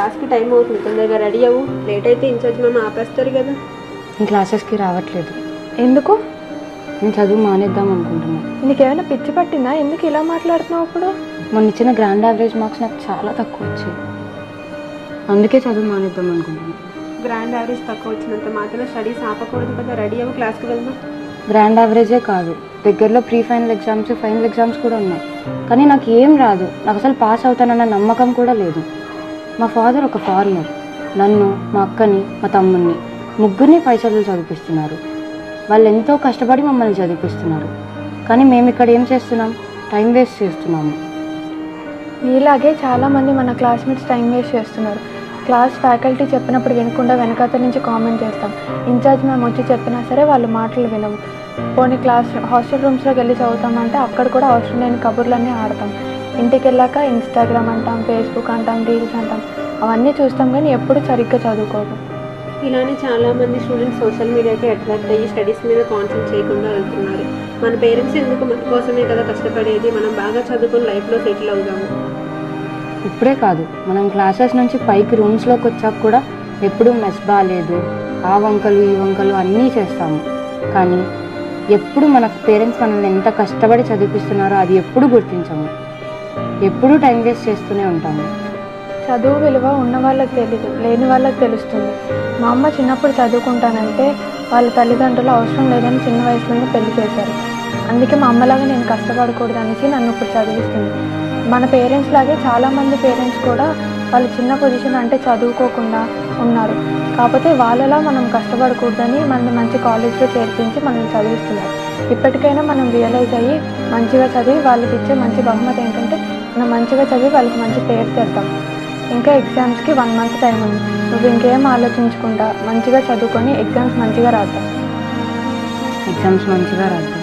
క్లాస్కి టైం అవుతుంది, తొందరగా రెడీ అవ్వు. లేట్ అయితే ఇన్ఛార్జ్ మ్యామ్ ఆపేస్తారు కదా. నేను క్లాసెస్కి రావట్లేదు. ఎందుకు? నేను చదువు మానేద్దాం అనుకుంటున్నాను. నీకేమైనా పిచ్చి పట్టిందా? ఎందుకు ఇలా మాట్లాడుతున్నావు? అప్పుడు మొన్న ఇచ్చిన గ్రాండ్ యావరేజ్ మార్క్స్ నాకు చాలా తక్కువ వచ్చాయి, అందుకే చదువు మానేద్దాం అనుకుంటున్నాను. గ్రాండ్ యావరేజ్ తక్కువ వచ్చినంత మాత్రం స్టడీస్ ఆపకూడదు కదా. రెడీ అవ్వు, క్లాస్కి వెళ్దాం. గ్రాండ్ యావరేజే కాదు, దగ్గరలో pre final exams, final exams కూడా ఉన్నాయి. కానీ నాకు ఏం రాదు, నాకు అసలు పాస్ అవుతానన్న నమ్మకం కూడా లేదు. మా ఫాదర్ ఒక ఫారినర్, నన్ను, మా అక్కని, మా తమ్ముడిని ముగ్గురిని పై చదువులు చదివిస్తున్నారు. వాళ్ళు ఎంతో కష్టపడి మమ్మల్ని చదివిస్తున్నారు. కానీ మేము ఇక్కడ ఏం చేస్తున్నాం? టైం వేస్ట్ చేస్తున్నాము. నీలాగే చాలామంది మన క్లాస్మేట్స్ టైం వేస్ట్ చేస్తున్నారు. క్లాస్ ఫ్యాకల్టీ చెప్పినప్పుడు వినకుండా వెనకాతల నుంచి కామెంట్ చేస్తాం. ఇన్ఛార్జ్ మ్యామ్ వచ్చి చెప్పినా సరే వాళ్ళు మాటలు వినము. పోనీ హాస్టల్ రూమ్స్లోకి వెళ్ళి చదువుతామంటే అక్కడ కూడా అవసరం లేని కబుర్లన్నీ ఆడతాం. ఇంటికి వెళ్ళాక ఇన్స్టాగ్రామ్ అంటాం, ఫేస్బుక్ అంటాం, రీల్స్ అంటాం, అవన్నీ చూస్తాం కానీ ఎప్పుడు సరిగ్గా చదువుకోదు. ఇలానే చాలామంది స్టూడెంట్స్ సోషల్ మీడియాకి అట్రాక్ట్ అయ్యి స్టడీస్ మీద కాన్సన్ట్రేట్ చేయకుండా వెళ్తున్నారు. మన పేరెంట్స్ ఎందుకు మన కోసమే కదా కష్టపడేది, మనం బాగా చదువుకొని లైఫ్లో సెటిల్ అవుదాము. ఇప్పుడే కాదు, మనం క్లాసెస్ నుంచి పైకి రూమ్స్లోకి వచ్చాక కూడా ఎప్పుడూ మెస్ బాగాలేదు, ఆ వంకలు ఈ వంకలు అన్నీ చేస్తాము. కానీ ఎప్పుడు మన పేరెంట్స్ మనల్ని ఎంత కష్టపడి చదివిస్తున్నారో అది ఎప్పుడు గుర్తించము. ఎప్పుడూ టైం వేస్ట్ చేస్తూనే ఉంటాము. చదువు విలువ ఉన్న వాళ్ళకి తెలీదు, లేని వాళ్ళకి తెలుస్తుంది. మా అమ్మ చిన్నప్పుడు చదువుకుంటానంటే వాళ్ళ తల్లిదండ్రులు అవసరం లేదని చిన్న వయసులోనే పెళ్లి చేశారు. అందుకే మా అమ్మలాగా నేను కష్టపడకూడదు అనేసి నన్ను ఇప్పుడు చదివిస్తుంది. మన పేరెంట్స్ లాగే చాలామంది పేరెంట్స్ కూడా వాళ్ళు చిన్న పొజిషన్ అంటే చదువుకోకుండా ఉన్నారు. కాకపోతే వాళ్ళలా మనం కష్టపడకూడదని మనల్ని మంచి కాలేజ్లో చేర్పించి మనల్ని చదివిస్తున్నారు. ఇప్పటికైనా మనం రియలైజ్ అయ్యి మంచిగా చదివి వాళ్ళకి ఇచ్చే మంచి బహుమతి ఏంటంటే మనం మంచిగా చదివి వాళ్ళకి మంచి పేరు తెద్దాం. ఇంకా ఎగ్జామ్స్కి 1 మంత్ టైం ఉంది. నువ్వు ఇంకేం ఆలోచించకుండా మంచిగా చదువుకొని ఎగ్జామ్స్ మంచిగా రాద్దాం. ఎగ్జామ్స్ మంచిగా రాద్దాం.